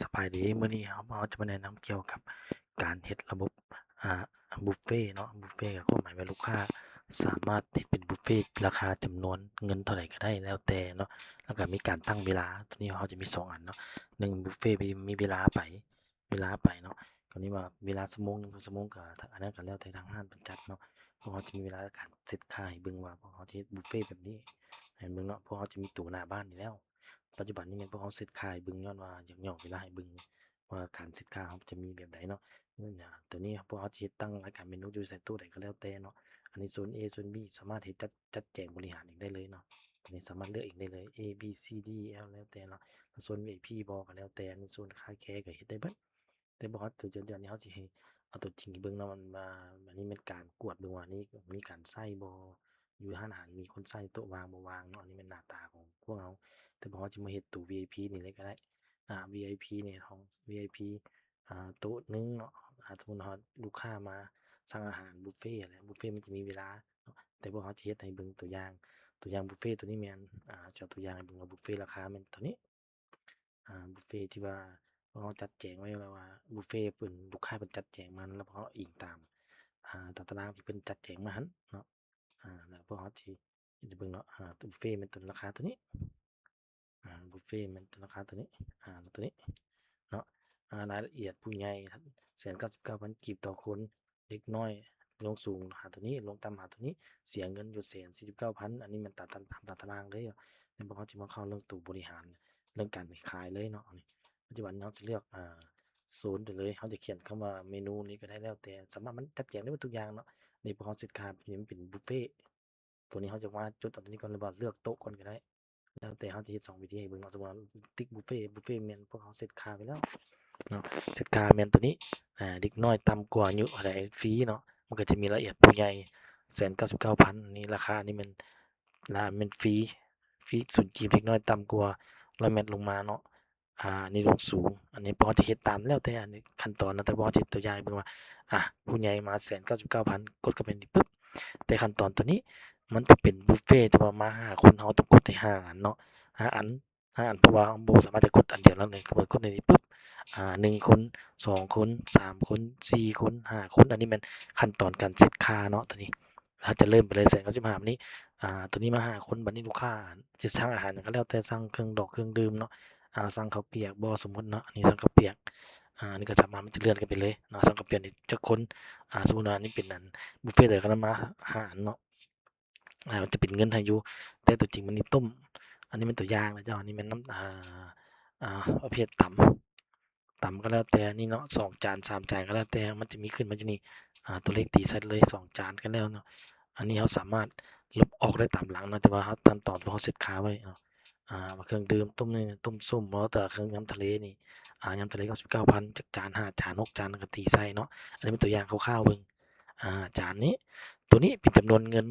สบายดีมื้อนี้เราจะมาแนะนำเกี่ยวกับการเฮ็ดระบบอ่าบุฟเฟต์เนาะบุฟเฟต์ก็คือหมายว่าลูกค้าสามารถเฮ็ดเป็นบุฟเฟต์ราคาจำนวนเงินเท่าไรก็ได้แล้วแต่เนาะแล้วก็มีการตั้งเวลาตัวนี้เราจะมี2อันเนาะ1บุฟเฟต์มีเวลาไปเนาะคราวนี้ว่าเวลาชั่วโมงหนึ่งชั่วโมงก็อันนั้นก็แล้วแต่ทางร้านเพิ่นจัดเนาะเพราะเราจะมีเวลาในการเซตค่าให้เบิ่งว่าพวกเราจะเฮ็ดบุฟเฟต์แบบนี้ให้เบิ่งเนาะเพราะเราจะมีตู้หน้าบ้านอยู่แล้ว ปัจจุบันนี้แม่นพวกเราเซตค่าให้เบิ่งย้อนว่าอยากย่อเวลาให้เบิ่งว่าการเซตค่าเราจะมีแบบใดเนาะตัวนี้พวกเราสิเฮ็ดตั้งรายการเมนูอยู่ใส่ตู้ใดก็แล้วแต่เนาะอันนี้โซน A โซน B สามารถเฮ็ดจัดแจงบริหารเองได้เลยเนาะอันนี้สามารถเลือกเองได้เลย A B C D L แล้วแต่เนาะโซน VIP บ่ก็แล้วแต่อันนี้โซนคาแคร์ก็เฮ็ดได้เบิดแต่บ่ฮอดตัวเดี๋ยวนี้เราสิให้เอาตัวจริงให้เบิ่งเนาะมันมาอันนี้แม่นการกวดเบิ่งว่านี่มีการใช้บ่อยู่ร้านอาหารมีคนใช้โต๊ะวางบ่วางเนาะอันนี้แม่นหน้าตาของพวกเรา แต่บอกว่าจะมาเฮ็ดตู้ VIP นี่เลยก็ได้VIP เนี่ยของ VIP โต๊ะหนึ่งเนาะสมมุติว่าลูกค้ามาสั่งอาหารบุฟเฟต์อะไรบุฟเฟต์มันจะมีเวลาเนาะแต่พวกเขาจะเฮ็ดให้เบิ่งตัวอย่างบุฟเฟต์ตัวนี้แม่นจะเอาตัวอย่างให้เบิ่งว่าบุฟเฟต์ราคาแม่นเท่านี้บุฟเฟต์ที่ว่าพวกเราจัดแจงไว้แล้วว่าบุฟเฟต์เพิ่นลูกค้าเพิ่นจัดแจงมาแล้วพวกเราอิงตามตารางที่เพิ่นจัดแจงมาหั้นเนาะแล้วพวกเราสิจะเบิ่งเนาะบุฟเฟต์แม่นตัวราคาเท่านี้ บุฟเฟต์มันราคาตัวนี้ตัวนี้เนาะรายละเอียดผู้ใหญ่199,000กีบต่อคนเด็กน้อยลงสูงหาตัวนี้ลงต่ำหาตัวนี้เสียเงินอยู่149,000อันนี้มันตามตารางเลยเดี๋ยวเขาจะมาเข้าเรื่องตู้บริหารเรื่องการขายเลยเนาะนี่ปัจจุบันเราจะเลือกโซนไปเลยเขาจะเขียนคำว่าเมนูนี้ก็ได้แล้วแต่สามารถมันจัดแจงได้หมดทุกอย่างเนาะนี่พอเขาเซตค่ามันเป็นบุฟเฟต์ตัวนี้เขาจะว่าจุดตรงนี้ก่อนหรือว่าเลือกโต๊ะก่อนก็ได้ แล้วแต่เขาจะเฮ็ด2วิธีให้เบิ่งเนาะสมมุติว่าติ๊กบุฟเฟต์แม่นพวกเขาเซตค่าไว้แล้วเนาะเซตค่าแม่นตัวนี้เด็กน้อยต่ำกว่าอายุเท่าใดฟรีเนาะมันก็จะมีรายละเอียดผู้ใหญ่199,000อันนี้ราคานี่มันฟรี0กีบเด็กน้อยต่ำกว่า100เมตรลงมาเนาะอันนี้ลงสูงอันนี้พอจะเฮ็ดตามแล้วแต่อันนี้ขั้นตอนนะแต่พอจะเฮ็ดตัวอย่างให้เบิ่งว่าผู้ใหญ่มา199,000กดเข้าไปนี่ปึ๊บแต่ขั้นตอนตัวนี้ มันจะเป็นบุฟเฟต์แต่ว่ามา5คนเราต้องกดได้5อันเนาะ5อัน5อันเพราะว่าเราบ่สามารถจะกดอันเดียวแล้วเลยกดในนี้ปุ๊บ1คน2คน3คน4คน5คนอันนี้มันขั้นตอนการเซตค่าเนาะตัวนี้เราจะเริ่มไปเลย195บัดนี้ตัวนี้มา5คนบัดนี้ลูกค้าจะสั่งอาหารหยังก็แล้วแต่สั่งเครื่องดอกเครื่องดื่มเนาะสั่งข้าวเปียกบ่สมมุติเนาะอันนี้สั่งข้าวเปียกอันนี้ก็สามารถมันจะเลื่อนกันไปเลยเนาะสั่งข้าวเปียกนี่จักคนสมมุติว่าอันนี้เป็นอันบุฟเฟต์เลยก็นำมา5อันเนาะ มันจะเป็นเงินให้อยู่แต่ตัวจริงมันนี่ต้มอันนี้มันตัวอย่างนะเจ้าอันนี้มันน้ำประเภทต่ำก็แล้วแต่นี่เนาะ2จาน3จานก็แล้วแต่มันจะมีขึ้นมันจะนี่ตัวเลขตีใส่เลย2จานก็แล้วเนาะอันนี้เราสามารถลบออกได้ตามหลังเนาะแต่ว่าเราขั้นตอนที่เราเซตค่าไว้เนาะเครื่องดื่มต้มนี่ต้มส้มแล้วแต่เครื่องยำทะเลนี่ยำทะเล99,000จากจาน5จาน6จานก็ตีใส่เนาะอันนี้เป็นตัวอย่างคร่าวๆเบิ่งจานนี้ตัวนี้เป็นจำนวนเงิน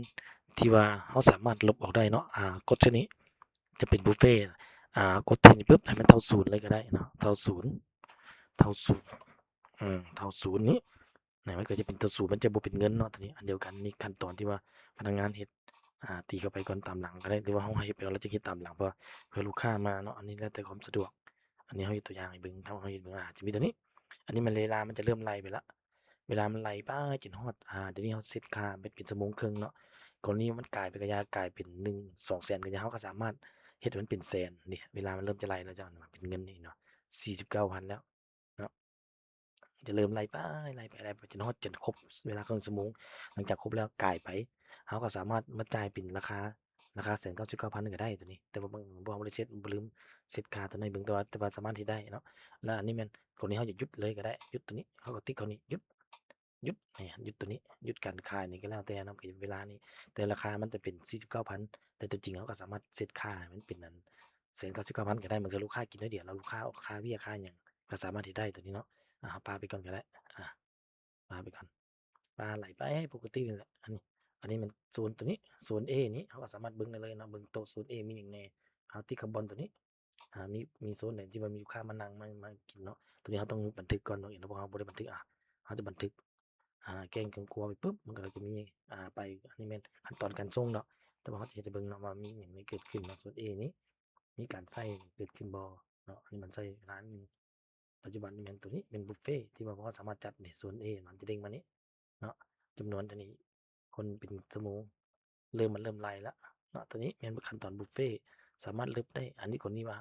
ที่ว่าเราสามารถลบออกได้เนาะกดชนี้จะเป็นบุฟเฟ่ต์กดทีนี้ปุ๊บให้มันเท่าศูนย์เลยก็ได้เนาะเท่าศูนย์เท่าศูนย์เท่าศูนย์นี้ไหนมันก็จะเป็นตัวศูนย์มันจะบ่เป็นเงินเนาะตัวนี้อันเดียวกันนี่ขั้นตอนที่ว่าพนักงานเฮ็ดตีเข้าไปก่อนตามหลังก็ได้หรือว่าเราเฮ็ดไปก่อนแล้วจะคิดตามหลังเพราะเผื่อลูกค้ามาเนาะอันนี้แล้วแต่ความสะดวกอันนี้เราเฮ็ดตัวอย่างให้เบิ่งถ้าเราเฮ็ดเบิ่งจะมีตัวนี้อันนี้มันเวลามันจะเริ่มไล่ไปแล้วเวลามันไล่ไปจนฮอดเดี๋ยวนี้เราเซตค่าเป็นชั่วโมงครึ่งเนาะ กรณีมันกลายเป็นกลายเป็น1-200,000ก็ยังเราก็สามารถเฮ็ดให้มันเป็นแสนนี่เวลามันเริ่มจะไล่แล้วเจ้าเป็นเงินนี่เนาะ49,000แล้วเนาะจะเริ่มไล่ไปจนฮอดจนครบเวลาครึ่งชั่วโมงหลังจากครบแล้วกลายไปเราก็สามารถมาจ่ายเป็นราคา199,000ก็ได้ตัวนี้แต่ว่าบ่ได้เซตบ่ลืมเซตค่าตัวนี้เบิ่งแต่ว่าสามารถเฮ็ดได้เนาะแล้วอันนี้แม่นกรณีเราอยากหยุดเลยก็ได้หยุดตัวนี้เราก็ติ๊กเข้านี้หยุดหยุดตัวนี้หยุดการขายนี่ก็แล้วแต่เนาะก็เวลานี้ แต่ราคามันจะเป็น49,000แต่ตัวจริงเขาก็สามารถเซตค่าให้มันเป็นนั้น199,000ก็ได้เหมือนกับลูกค้ากินน้อยเดียวแล้วลูกค้าเอาค่าเบี้ยค่าหยังก็สามารถเฮ็ดได้ตัวนี้เนาะปาไปก่อนก็ได้อาปาไปก่อนปาไหลไปปกตินี่แหละอันนี้มันโซนตัวนี้โซน A นี้เขาก็สามารถเบิ่งได้เลยเนาะเบิ่งโต๊ะโซน A มีหยังแหน่ติ๊กข้างบนตัวนี้มีโซนไหนที่ว่ามีลูกค้ามานั่งมากินเนาะตัวนี้เราต้องบันทึกก่อนเนาะเห็นบ่เราบ่ได้บันทึกเราจะบันทึก แกงเขียวคั่วไปปุ๊บมันก็จะมีไปอันนี้แม่นขั้นตอนการส่งเนาะแต่ว่าเราจะเฮ็ดให้เบิ่งเนาะว่ามีหยังเกิดขึ้นเนาะส่วน A นี้มีการใช้เกิดขึ้นบ่เนาะอันนี้มันใช้ร้านหนึ่ง ปัจจุบันนี่แม่นตัวนี้เป็นบุฟเฟ่ที่ว่าเราสามารถจัดนี่ส่วน A มันจะเด้งมานี้เนาะจำนวนตัวนี้คนเป็นชั่วโมงมันเริ่มไล่แล้วเนาะตัวนี้แม่นขั้นตอนบุฟเฟ่สามารถเลือกได้อันนี้คนนี้ว่า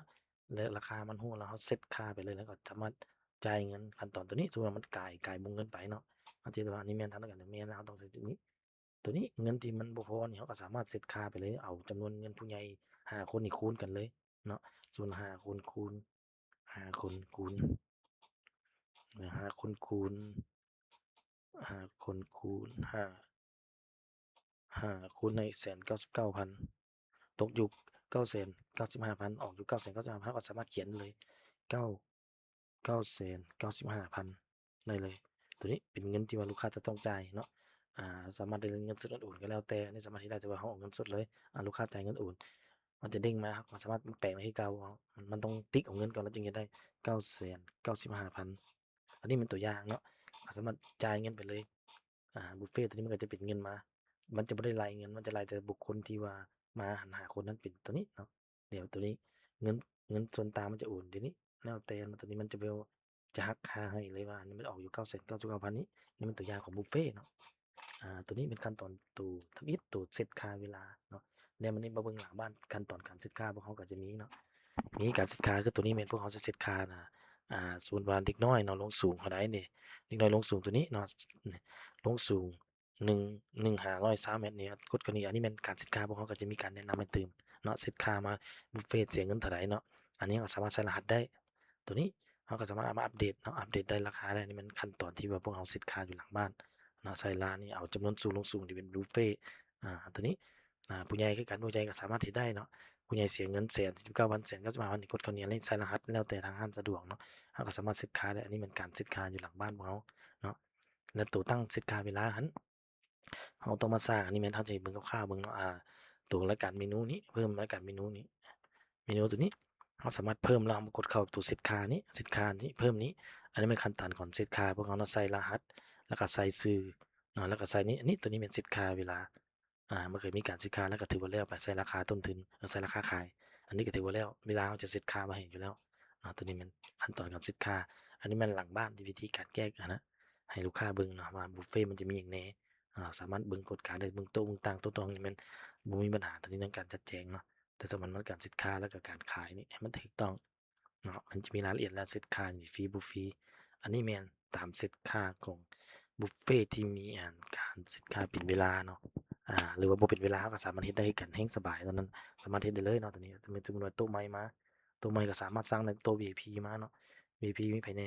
แล้วราคามันฮู้แล้วเราเซตค่าไปเลยแล้วก็สามารถจ่ายเงินขั้นตอนตัวนี้สมมุติว่ามันกลายวงเงินไปเนาะบางทีว่าอันนี้แม่นทำด้วยกันแม่นเราต้องใส่ตัวนี้เงินที่มันบ่พอนี่เราก็สามารถเซตค่าไปเลยเอาจำนวนเงินผู้ใหญ่5คนนี่คูณกันเลยเนาะส่วน5คนคูณ5คนคูณ5คนคูณ5คนคูณ5คูณใน199,000ตกอยู่995,000ออกอยู่995,000ก็สามารถเขียนเลย9 995,000ได้เลยตัวนี้เป็นเงินที่ว่าลูกค้าจะต้องจ่ายเนาะสามารถได้เงินสดโอนก็แล้วแต่อันนี้สามารถที่ได้แต่ว่าเขาออกเงินสดเลยลูกค้าจ่ายเงินโอนมันจะเด้งมาครับสามารถแปลงให้เก่ามันต้องติ๊กเอาเงินก่อนแล้วจึงจะได้995,000อันนี้เป็นตัวอย่างเนาะสามารถจ่ายเงินไปเลยบุฟเฟ่ตัวนี้มันก็จะเป็นเงินมามันจะไม่ได้รายเงินมันจะรายแต่บุคคลที่ว่ามาหันหาคนนั้นเป็นตัวนี้เนาะเดี๋ยวตัวนี้เงินส่วนต่างมันจะโอนเดี๋ยวนี้แล้วแต่ตัวนี้มันจะเวลจะหักค่าให้เลยว่านี่มันออกอยู่999,000นี้นี่มันตัวอย่างของบุฟเฟ่เนาะตัวนี้เป็นขั้นตอนตัวทำอิฐตัวเซตค่าเวลาเนาะเนี่ยมันนี่มาเบิ่งหลังบ้านขั้นตอนการเซตค่าพวกเขาก็จะมีเนาะมีการเซตค่าคือตัวนี้แม่นพวกเขาจะเซตค่านะสมมุติว่าเด็กน้อยเนาะลงสูงเท่าใดนี่เด็กน้อยลงสูงตัวนี้เนาะลงสูง1,503เมตรนี่กดกรณีอันนี้แม่นการเซตค่าพวกเขาก็จะมีการแนะนำให้เติมเนาะเซตค่ามาบุฟเฟ่ต์เสียเงินเท่าใดเนาะอันนี้ก็สามารถใส่รหัสได้ตัวนี้เขาก็สามารถเอามาอัปเดตเนาะอัปเดตได้ราคาได้นี่มันขั้นตอนที่ว่าพวกเขาเซตค่าอยู่หลังบ้านเนาะใส่ร้านนี่เอาจำนวนสูงลงสูงที่เป็นบุฟเฟ่ต์ตัวนี้ผู้ใหญ่คือกันผู้ใหญ่ก็สามารถเฮ็ดได้เนาะผู้ใหญ่เสียเงิน149,000 195,000นี่กดเข้านี้เลยใส่รหัสแล้วแต่ทางร้านสะดวกเนาะเราก็สามารถเซตค่าได้อันนี้เป็นการเซตค่าอยู่หลังบ้านพวกเราเนาะแล้วตัวตั้งเซตค่าเวลาหั้นเราต้องมาสร้างอันนี้แม่นเราจะให้เบิ่งคร่าวๆเบิ่งเนาะตัวรายการเมนูนี้เพิ่มรายการเมนูนี้เมนูตัวนี้เราสามารถเพิ่มแล้วเรามากดเข้าตัวเซตค่านี้เซตค่านี้เพิ่มนี้อันนี้เป็นขั้นตอนของเซตค่าพวกเราเนาะใส่รหัสแล้วก็ใส่ชื่อเนาะแล้วก็ใส่นี้อันนี้ตัวนี้เป็นเซตค่าเวลามันเคยมีการเซตค่าแล้วก็ถือว่าแล้วไปใส่ราคาต้นทุนใส่ราคาขายอันนี้ก็ถือว่าแล้วเวลาเราจะเซตค่ามาให้อยู่แล้วตัวนี้มันขั้นตอนการเซตค่าอันนี้มันหลังบ้านที่วิธีการแก้นะให้ลูกค้าเบิ่งเนาะว่าบุฟเฟ่ต์มันจะมีอย่างแหน่สามารถเบิ่งกฎการได้เบิ่งโต๊ะเบิ่งต่างโต๊ะตองนี่มันบ่มีปัญหาตรงนี้ในการจัดแจงเนาะแต่สำคัญมันการเซตค่าแล้วก็การขายนี่ให้มันถูกต้องเนาะมันจะมีรายละเอียดแล้วเซตค่านี่ฟรีบ่ฟรีอันนี้แม่นตามเซตค่าของบุฟเฟ่ต์ที่มีการเซตค่าเป็นเวลาเนาะหรือว่าบ่เป็นเวลาเราก็สามารถเฮ็ดได้คือกันแฮ่งสบายตอนนั้นสามารถเฮ็ดได้เลยเนาะตัวนี้สมมุติว่าโต๊ะใหม่มาโต๊ะใหม่ก็สามารถสร้างได้โต๊ะ VIP มาเนาะ VIP มีไผแหน่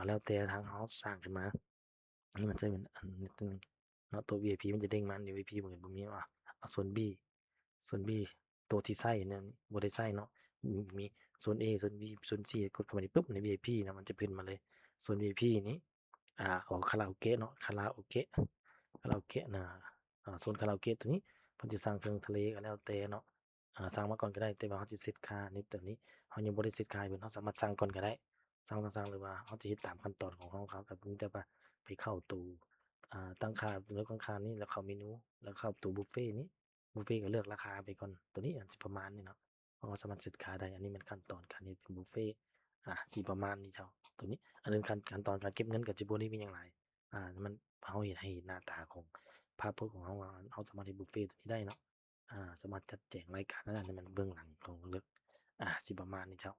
แล้วแต่ทางเราสร้างขึ้นมาอันนี้มันจะเป็นอันนิดหนึ่งเนาะตัว VIP มันจะเด้งมา VIP บ่เห็นบ่มีส่วน B ส่วน B ตัวที่ใช้เนี่ยบ่ได้ใช้เนาะมีส่วน A ส่วน B ส่วน C กดเข้ามานี่ปุ๊บใน VIP นะมันจะขึ้นมาเลยส่วน VIP นี้ของคาราโอเกะเนาะคาราโอเกะนะโซนคาราโอเกะตัวนี้เพิ่นสิสร้างเครื่องทะเลก็แล้วแต่เนาะสร้างมาก่อนก็ได้แต่ว่าเราสิเซตค่านี้ตัวนี้เรายังบ่ได้เซตค่าให้เพิ่นเราสามารถสร้างก่อนก็ได้สร้างๆหรือว่าเราจะเฮ็ดตามขั้นตอนของเราครับก็เพียงแต่ว่าไปเข้าตู้ตั้งค่าเลือกตั้งค่านี้แล้วเข้าเมนูแล้วเข้าตู้บุฟเฟต์นี้บุฟเฟต์ก็เลือกราคาไปก่อนตัวนี้สิประมาณนี้เนาะเราสามารถเซตค่าได้อันนี้มันขั้นตอนการเฮ็ดเป็นบุฟเฟต์สิประมาณนี้เจ้าตัวนี้อันนั้นขั้นตอนการเก็บเงินก็สิบ่ได้มีหยังหลายมันเราเฮ็ดให้หน้าตาของภาพพจน์ของเราว่าเราสามารถเฮ็ดบุฟเฟต์ตัวนี้ได้เนาะสามารถจัดแจงรายการนั้นให้มันเบื้องหลังของเลือกสิประมาณนี้เจ้า